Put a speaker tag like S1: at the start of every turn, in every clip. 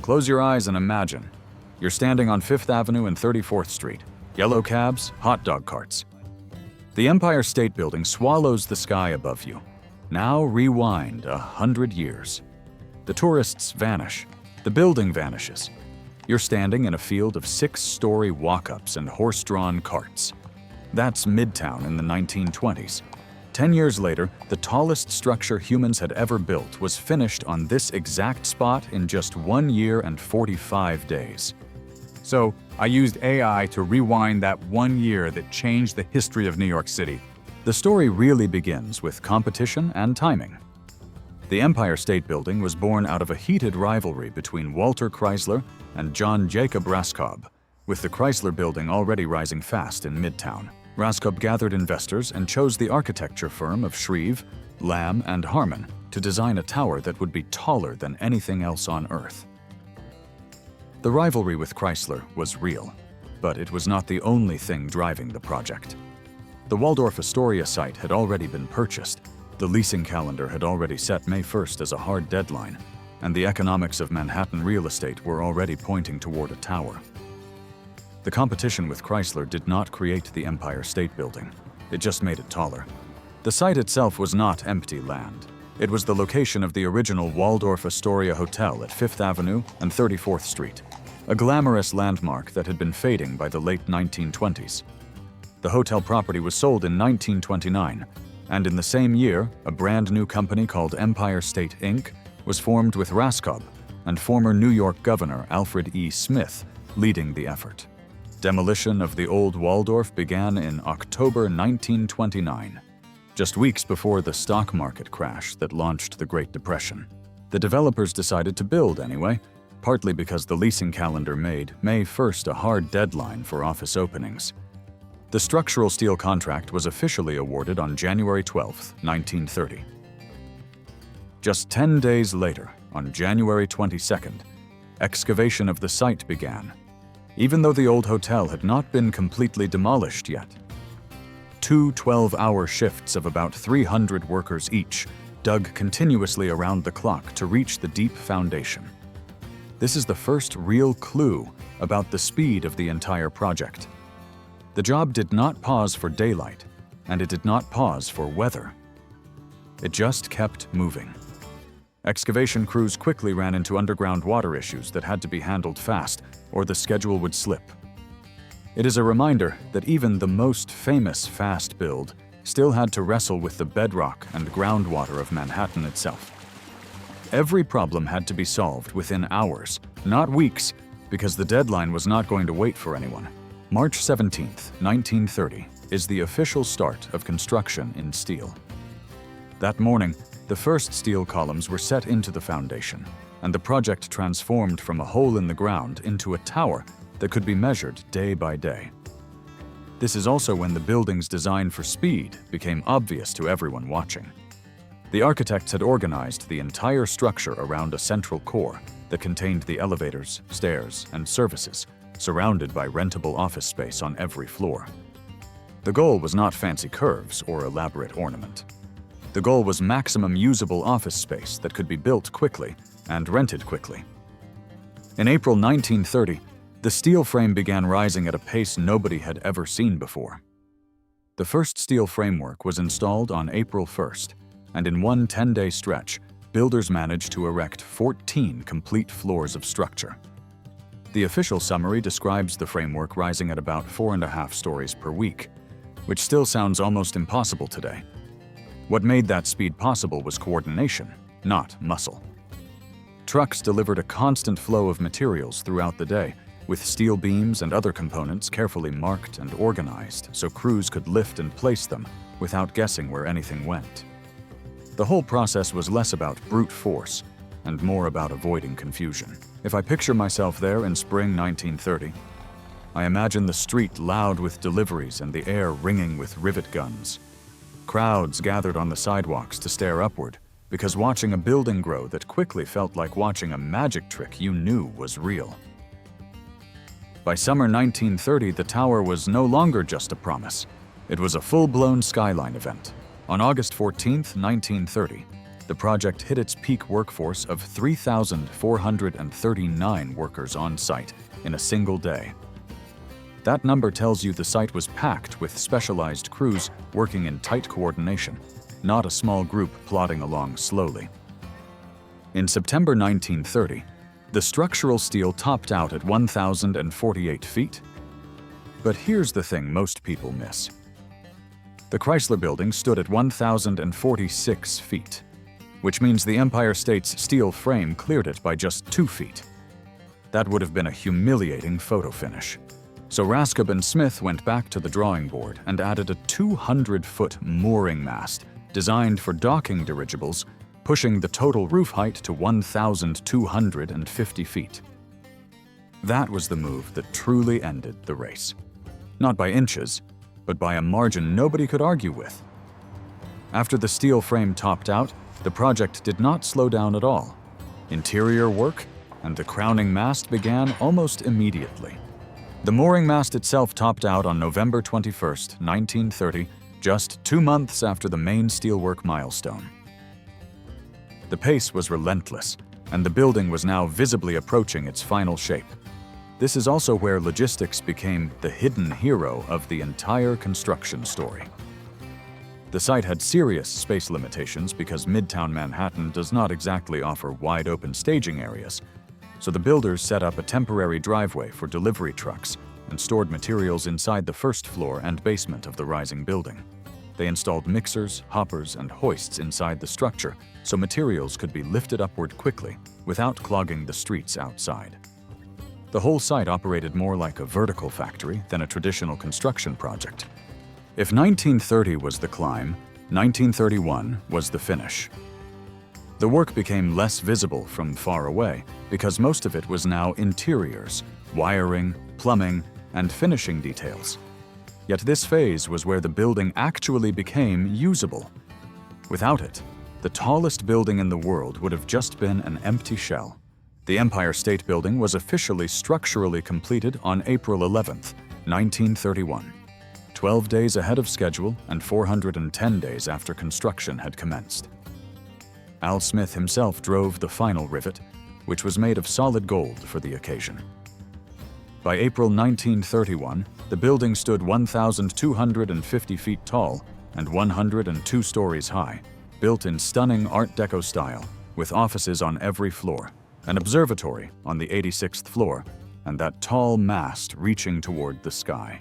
S1: Close your eyes and imagine. You're standing on 5th Avenue and 34th Street. Yellow cabs, hot dog carts. The Empire State Building swallows the sky above you. Now rewind 100 years. The tourists vanish. The building vanishes. You're standing in a field of 6-story walk-ups and horse-drawn carts. That's Midtown in the 1920s. 10 years later, the tallest structure humans had ever built was finished on this exact spot in just 1 year and 45 days.
S2: So, I used AI to rewind that 1 year that changed the history of New York City.
S1: The story really begins with competition and timing. The Empire State Building was born out of a heated rivalry between Walter Chrysler and John Jacob Raskob, with the Chrysler Building already rising fast in Midtown. Raskob gathered investors and chose the architecture firm of Shreve, Lamb, and Harmon to design a tower that would be taller than anything else on Earth. The rivalry with Chrysler was real, but it was not the only thing driving the project. The Waldorf Astoria site had already been purchased, the leasing calendar had already set May 1st as a hard deadline, and the economics of Manhattan real estate were already pointing toward a tower. The competition with Chrysler did not create the Empire State Building. It just made it taller. The site itself was not empty land. It was the location of the original Waldorf Astoria Hotel at 5th Avenue and 34th Street, a glamorous landmark that had been fading by the late 1920s. The hotel property was sold in 1929, and in the same year, a brand new company called Empire State Inc. was formed with Raskob and former New York Governor Alfred E. Smith leading the effort. Demolition of the old Waldorf began in October 1929, just weeks before the stock market crash that launched the Great Depression. The developers decided to build anyway, partly because the leasing calendar made May 1st a hard deadline for office openings. The structural steel contract was officially awarded on January 12, 1930. Just 10 days later, on January 22nd, excavation of the site began, even though the old hotel had not been completely demolished yet. 2 12-hour shifts of about 300 workers each dug continuously around the clock to reach the deep foundation. This is the first real clue about the speed of the entire project. The job did not pause for daylight, and it did not pause for weather. It just kept moving. Excavation crews quickly ran into underground water issues that had to be handled fast, or the schedule would slip. It is a reminder that even the most famous fast build still had to wrestle with the bedrock and groundwater of Manhattan itself. Every problem had to be solved within hours, not weeks, because the deadline was not going to wait for anyone. March 17, 1930, is the official start of construction in steel. That morning, the first steel columns were set into the foundation, and the project transformed from a hole in the ground into a tower that could be measured day by day. This is also when the building's design for speed became obvious to everyone watching. The architects had organized the entire structure around a central core that contained the elevators, stairs, and services, surrounded by rentable office space on every floor. The goal was not fancy curves or elaborate ornament. The goal was maximum usable office space that could be built quickly and rented quickly. In April 1930, the steel frame began rising at a pace nobody had ever seen before. The first steel framework was installed on April 1st, and in one 10-day stretch, builders managed to erect 14 complete floors of structure. The official summary describes the framework rising at about 4.5 stories per week, which still sounds almost impossible today. What made that speed possible was coordination, not muscle. Trucks delivered a constant flow of materials throughout the day, with steel beams and other components carefully marked and organized so crews could lift and place them without guessing where anything went. The whole process was less about brute force and more about avoiding confusion. If I picture myself there in spring 1930, I imagine the street loud with deliveries and the air ringing with rivet guns. Crowds gathered on the sidewalks to stare upward, because watching a building grow that quickly felt like watching a magic trick you knew was real. By summer 1930, the tower was no longer just a promise. It was a full-blown skyline event. On August 14, 1930, the project hit its peak workforce of 3,439 workers on site in a single day. That number tells you the site was packed with specialized crews working in tight coordination, not a small group plodding along slowly. In September 1930, the structural steel topped out at 1,048 feet. But here's the thing most people miss. The Chrysler Building stood at 1,046 feet, which means the Empire State's steel frame cleared it by just 2 feet. That would have been a humiliating photo finish. So Raskob and Smith went back to the drawing board and added a 200-foot mooring mast designed for docking dirigibles, pushing the total roof height to 1,250 feet. That was the move that truly ended the race. Not by inches, but by a margin nobody could argue with. After the steel frame topped out, the project did not slow down at all. Interior work and the crowning mast began almost immediately. The mooring mast itself topped out on November 21, 1930, just 2 months after the main steelwork milestone. The pace was relentless, and the building was now visibly approaching its final shape. This is also where logistics became the hidden hero of the entire construction story. The site had serious space limitations because Midtown Manhattan does not exactly offer wide-open staging areas, so the builders set up a temporary driveway for delivery trucks and stored materials inside the first floor and basement of the rising building. They installed mixers, hoppers, and hoists inside the structure so materials could be lifted upward quickly without clogging the streets outside. The whole site operated more like a vertical factory than a traditional construction project. If 1930 was the climb, 1931 was the finish. The work became less visible from far away because most of it was now interiors, wiring, plumbing, and finishing details. Yet this phase was where the building actually became usable. Without it, the tallest building in the world would have just been an empty shell. The Empire State Building was officially structurally completed on April 11, 1931, 12 days ahead of schedule and 410 days after construction had commenced. Al Smith himself drove the final rivet, which was made of solid gold for the occasion. By April 1931, the building stood 1,250 feet tall and 102 stories high, built in stunning Art Deco style, with offices on every floor, an observatory on the 86th floor, and that tall mast reaching toward the sky.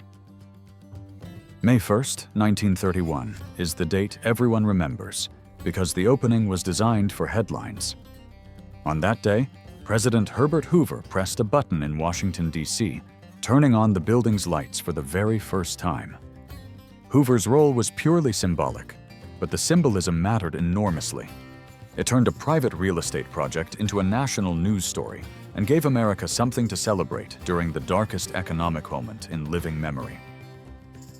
S1: May 1st, 1931, is the date everyone remembers because the opening was designed for headlines. On that day, President Herbert Hoover pressed a button in Washington, D.C., turning on the building's lights for the very first time. Hoover's role was purely symbolic, but the symbolism mattered enormously. It turned a private real estate project into a national news story and gave America something to celebrate during the darkest economic moment in living memory.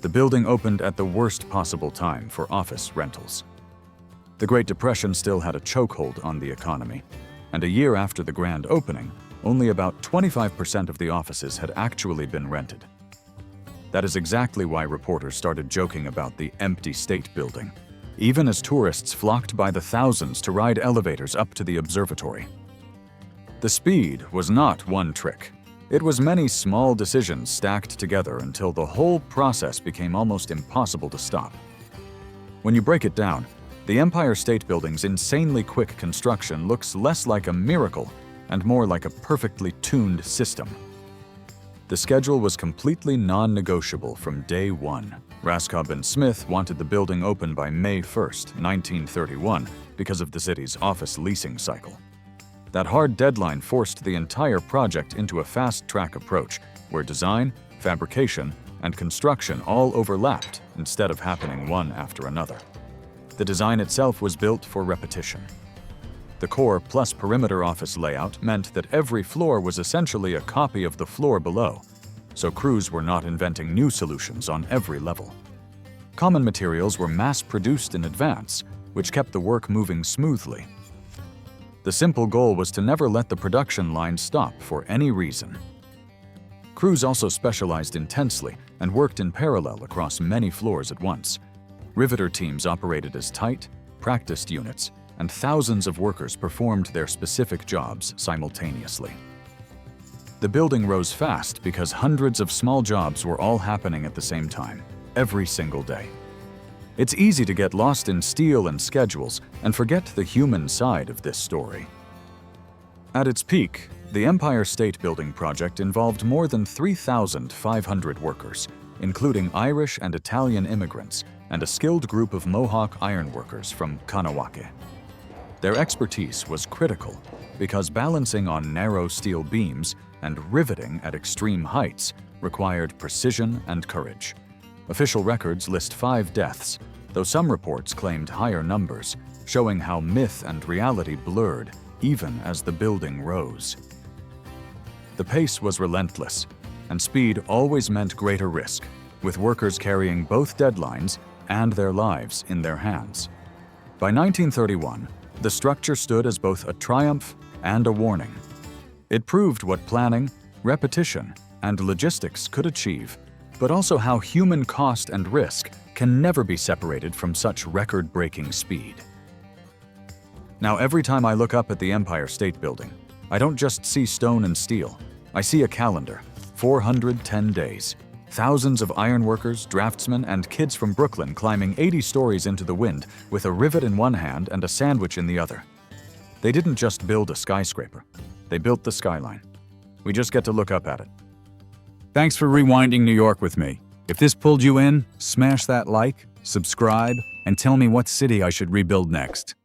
S1: The building opened at the worst possible time for office rentals. The Great Depression still had a chokehold on the economy, and a year after the grand opening, only about 25% of the offices had actually been rented. That is exactly why reporters started joking about the empty State Building, even as tourists flocked by the thousands to ride elevators up to the observatory. The speed was not one trick. It was many small decisions stacked together until the whole process became almost impossible to stop. When you break it down, the Empire State Building's insanely quick construction looks less like a miracle and more like a perfectly tuned system. The schedule was completely non-negotiable from day one. Raskob and Smith wanted the building open by May 1st, 1931, because of the city's office leasing cycle. That hard deadline forced the entire project into a fast-track approach, where design, fabrication, and construction all overlapped instead of happening one after another. The design itself was built for repetition. The core plus perimeter office layout meant that every floor was essentially a copy of the floor below, so crews were not inventing new solutions on every level. Common materials were mass-produced in advance, which kept the work moving smoothly. The simple goal was to never let the production line stop for any reason. Crews also specialized intensely and worked in parallel across many floors at once. Riveter teams operated as tight, practiced units, and thousands of workers performed their specific jobs simultaneously. The building rose fast because hundreds of small jobs were all happening at the same time, every single day. It's easy to get lost in steel and schedules and forget the human side of this story. At its peak, the Empire State Building project involved more than 3,500 workers, including Irish and Italian immigrants and a skilled group of Mohawk ironworkers from Kanawake. Their expertise was critical because balancing on narrow steel beams and riveting at extreme heights required precision and courage. Official records list 5 deaths, though some reports claimed higher numbers, showing how myth and reality blurred even as the building rose. The pace was relentless, and speed always meant greater risk, with workers carrying both deadlines and their lives in their hands. By 1931, the structure stood as both a triumph and a warning. It proved what planning, repetition, and logistics could achieve, but also how human cost and risk can never be separated from such record-breaking speed. Now, every time I look up at the Empire State Building, I don't just see stone and steel. I see a calendar, 410 days, thousands of ironworkers, draftsmen, and kids from Brooklyn climbing 80 stories into the wind with a rivet in one hand and a sandwich in the other. They didn't just build a skyscraper. They built the skyline. We just get to look up at it.
S2: Thanks for rewinding New York with me. If this pulled you in, smash that like, subscribe, and tell me what city I should rebuild next.